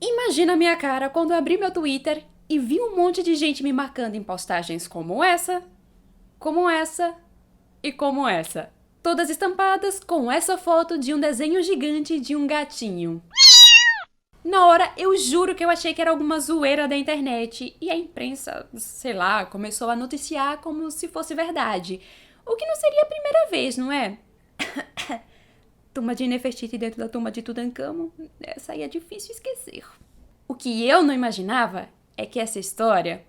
Imagina a minha cara quando eu abri meu Twitter e vi um monte de gente me marcando em postagens como essa e como essa. Todas estampadas com essa foto de um desenho gigante de um gatinho. Na hora, eu juro que eu achei que era alguma zoeira da internet e a imprensa, sei lá, começou a noticiar como se fosse verdade. O que não seria a primeira vez, não é? Tumba de Nefertiti dentro da tumba de Tutankhamon, essa aí é difícil esquecer. O que eu não imaginava é que essa história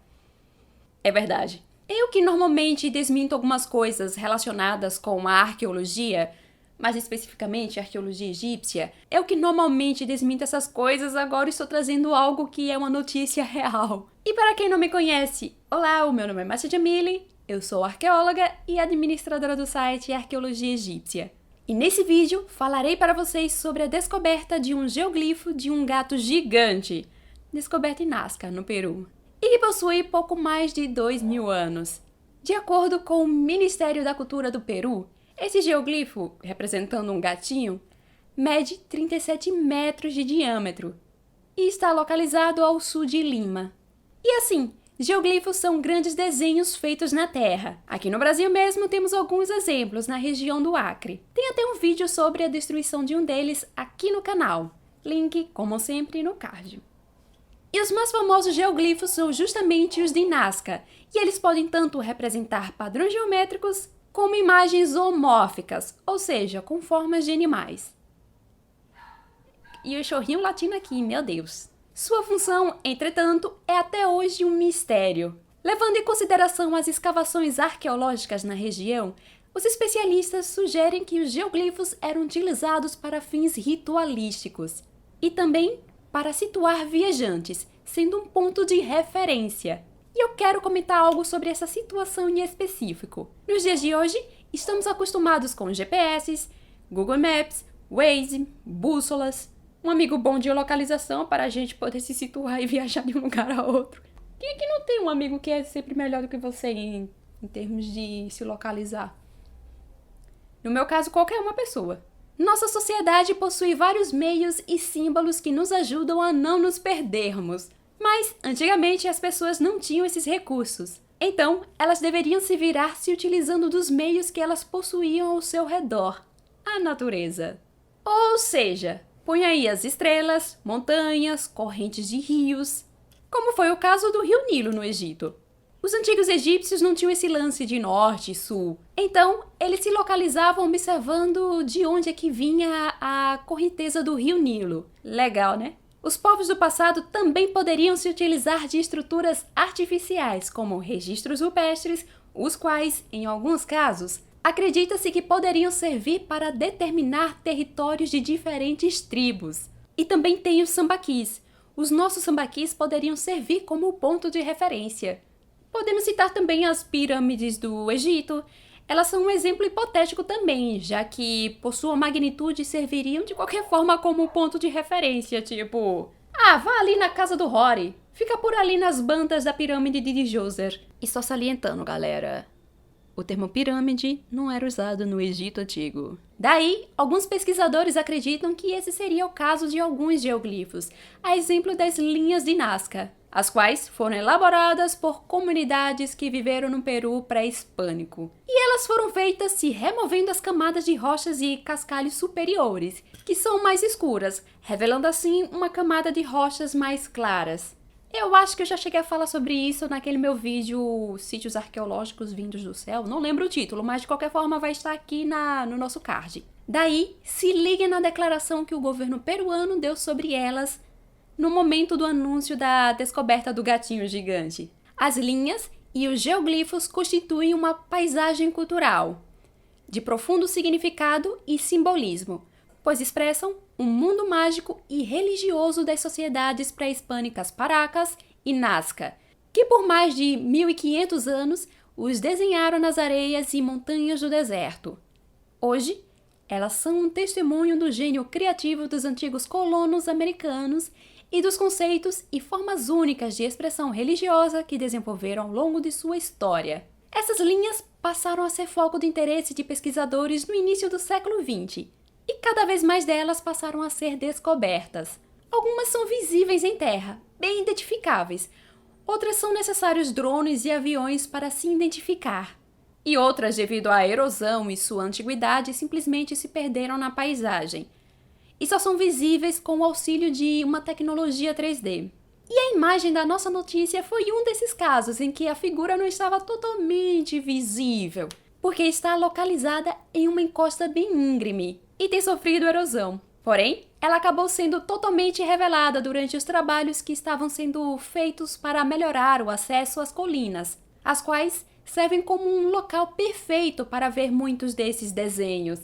é verdade. Eu que normalmente desminto algumas coisas relacionadas com a arqueologia, mais especificamente a arqueologia egípcia, eu que normalmente desminto essas coisas, agora estou trazendo algo que é uma notícia real. E para quem não me conhece, olá, o meu nome é Márcia Jamili, eu sou arqueóloga e administradora do site Arqueologia Egípcia. E nesse vídeo falarei para vocês sobre a descoberta de um geoglifo de um gato gigante, descoberto em Nazca, no Peru, e que possui pouco mais de 2.000 anos. De acordo com o Ministério da Cultura do Peru, esse geoglifo, representando um gatinho, mede 37 metros de diâmetro e está localizado ao sul de Lima. E assim, geoglifos são grandes desenhos feitos na terra. Aqui no Brasil mesmo temos alguns exemplos na região do Acre. Tem até um vídeo sobre a destruição de um deles aqui no canal. Link, como sempre, no card. E os mais famosos geoglifos são justamente os de Nazca, e eles podem tanto representar padrões geométricos como imagens zoomórficas, ou seja, com formas de animais. E o chorrinho latino aqui, meu Deus. Sua função, entretanto, é até hoje um mistério. Levando em consideração as escavações arqueológicas na região, os especialistas sugerem que os geoglifos eram utilizados para fins ritualísticos e também para situar viajantes, sendo um ponto de referência. E eu quero comentar algo sobre essa situação em específico. Nos dias de hoje, estamos acostumados com GPS, Google Maps, Waze, bússolas, um amigo bom de localização para a gente poder se situar e viajar de um lugar a outro. Quem é que não tem um amigo que é sempre melhor do que você em termos de se localizar? No meu caso, qualquer uma pessoa. Nossa sociedade possui vários meios e símbolos que nos ajudam a não nos perdermos. Mas, antigamente, as pessoas não tinham esses recursos. Então, elas deveriam se virar se utilizando dos meios que elas possuíam ao seu redor. A natureza. Ou seja, põe aí as estrelas, montanhas, correntes de rios. Como foi o caso do Rio Nilo no Egito. Os antigos egípcios não tinham esse lance de norte e sul. Então, eles se localizavam observando de onde é que vinha a correnteza do Rio Nilo. Legal, né? Os povos do passado também poderiam se utilizar de estruturas artificiais, como registros rupestres, os quais, em alguns casos, acredita-se que poderiam servir para determinar territórios de diferentes tribos. E também tem os sambaquis. Os nossos sambaquis poderiam servir como ponto de referência. Podemos citar também as pirâmides do Egito. Elas são um exemplo hipotético também, já que, por sua magnitude, serviriam de qualquer forma como ponto de referência, tipo... vá ali na casa do Hori. Fica por ali nas bandas da pirâmide de Djoser. E só salientando, galera, o termo pirâmide não era usado no Egito Antigo. Daí, alguns pesquisadores acreditam que esse seria o caso de alguns geoglifos, a exemplo das linhas de Nazca, as quais foram elaboradas por comunidades que viveram no Peru pré-hispânico. E elas foram feitas se removendo as camadas de rochas e cascalhos superiores, que são mais escuras, revelando assim uma camada de rochas mais claras. Eu acho que eu já cheguei a falar sobre isso naquele meu vídeo Sítios Arqueológicos Vindos do Céu. Não lembro o título, mas de qualquer forma vai estar aqui no nosso card. Daí, se liguem na declaração que o governo peruano deu sobre elas no momento do anúncio da descoberta do gatinho gigante. As linhas e os geoglifos constituem uma paisagem cultural de profundo significado e simbolismo, pois expressam um mundo mágico e religioso das sociedades pré-hispânicas Paracas e Nazca, que por mais de 1.500 anos os desenharam nas areias e montanhas do deserto. Hoje, elas são um testemunho do gênio criativo dos antigos colonos americanos e dos conceitos e formas únicas de expressão religiosa que desenvolveram ao longo de sua história. Essas linhas passaram a ser foco de interesse de pesquisadores no início do século XX, e cada vez mais delas passaram a ser descobertas. Algumas são visíveis em terra, bem identificáveis. Outras são necessários drones e aviões para se identificar. E outras, devido à erosão e sua antiguidade, simplesmente se perderam na paisagem. E só são visíveis com o auxílio de uma tecnologia 3D. E a imagem da nossa notícia foi um desses casos em que a figura não estava totalmente visível, porque está localizada em uma encosta bem íngreme e tem sofrido erosão. Porém, ela acabou sendo totalmente revelada durante os trabalhos que estavam sendo feitos para melhorar o acesso às colinas, as quais servem como um local perfeito para ver muitos desses desenhos.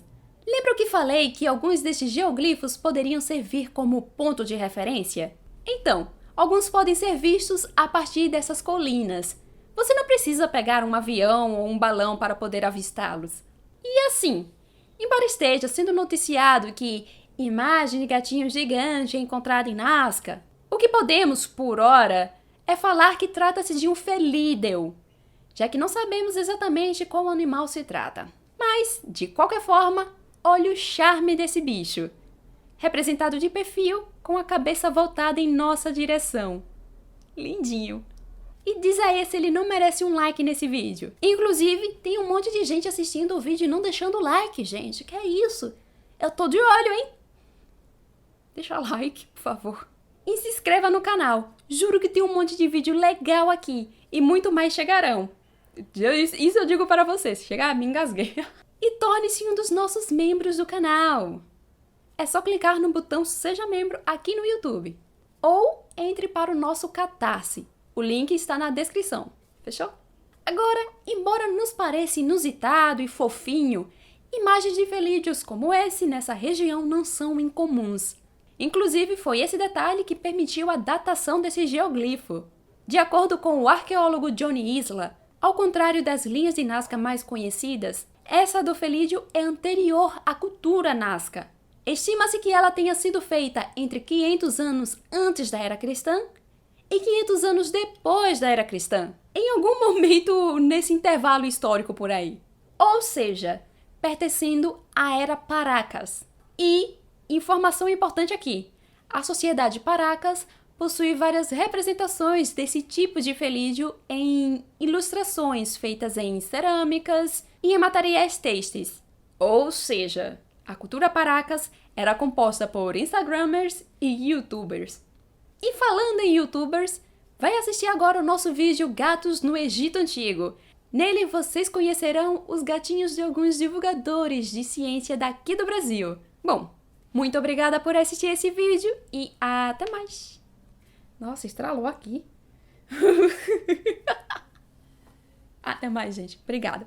Lembra que falei que alguns desses geoglifos poderiam servir como ponto de referência? Então, alguns podem ser vistos a partir dessas colinas. Você não precisa pegar um avião ou um balão para poder avistá-los. E assim, embora esteja sendo noticiado que imagem de gatinho gigante é encontrada em Nazca, o que podemos, por hora, é falar que trata-se de um felídeo, já que não sabemos exatamente qual animal se trata. Mas, de qualquer forma, olha o charme desse bicho, representado de perfil com a cabeça voltada em nossa direção. Lindinho. E diz aí se ele não merece um like nesse vídeo. Inclusive, tem um monte de gente assistindo o vídeo e não deixando like, gente. Que é isso? Eu tô de olho, hein? Deixa like, por favor. E se inscreva no canal. Juro que tem um monte de vídeo legal aqui. E muito mais chegarão. Isso eu digo para você. Se chegar, me engasguei. E torne-se um dos nossos membros do canal. É só clicar no botão Seja Membro aqui no YouTube. Ou entre para o nosso Catarse. O link está na descrição. Fechou? Agora, embora nos pareça inusitado e fofinho, imagens de felídeos como esse nessa região não são incomuns. Inclusive, foi esse detalhe que permitiu a datação desse geoglifo. De acordo com o arqueólogo Johnny Isla, ao contrário das linhas de Nazca mais conhecidas, essa do felídeo é anterior à cultura Nazca. Estima-se que ela tenha sido feita entre 500 anos antes da Era Cristã e 500 anos depois da Era Cristã, em algum momento nesse intervalo histórico por aí. Ou seja, pertencendo à Era Paracas. E, informação importante aqui, a sociedade Paracas possui várias representações desse tipo de felídeo em ilustrações feitas em cerâmicas e em materiais têxteis. Ou seja, a cultura Paracas era composta por Instagrammers e YouTubers. E falando em YouTubers, vai assistir agora o nosso vídeo Gatos no Egito Antigo. Nele vocês conhecerão os gatinhos de alguns divulgadores de ciência daqui do Brasil. Bom, muito obrigada por assistir esse vídeo e até mais! Nossa, estralou aqui. Até mais, gente. Obrigada.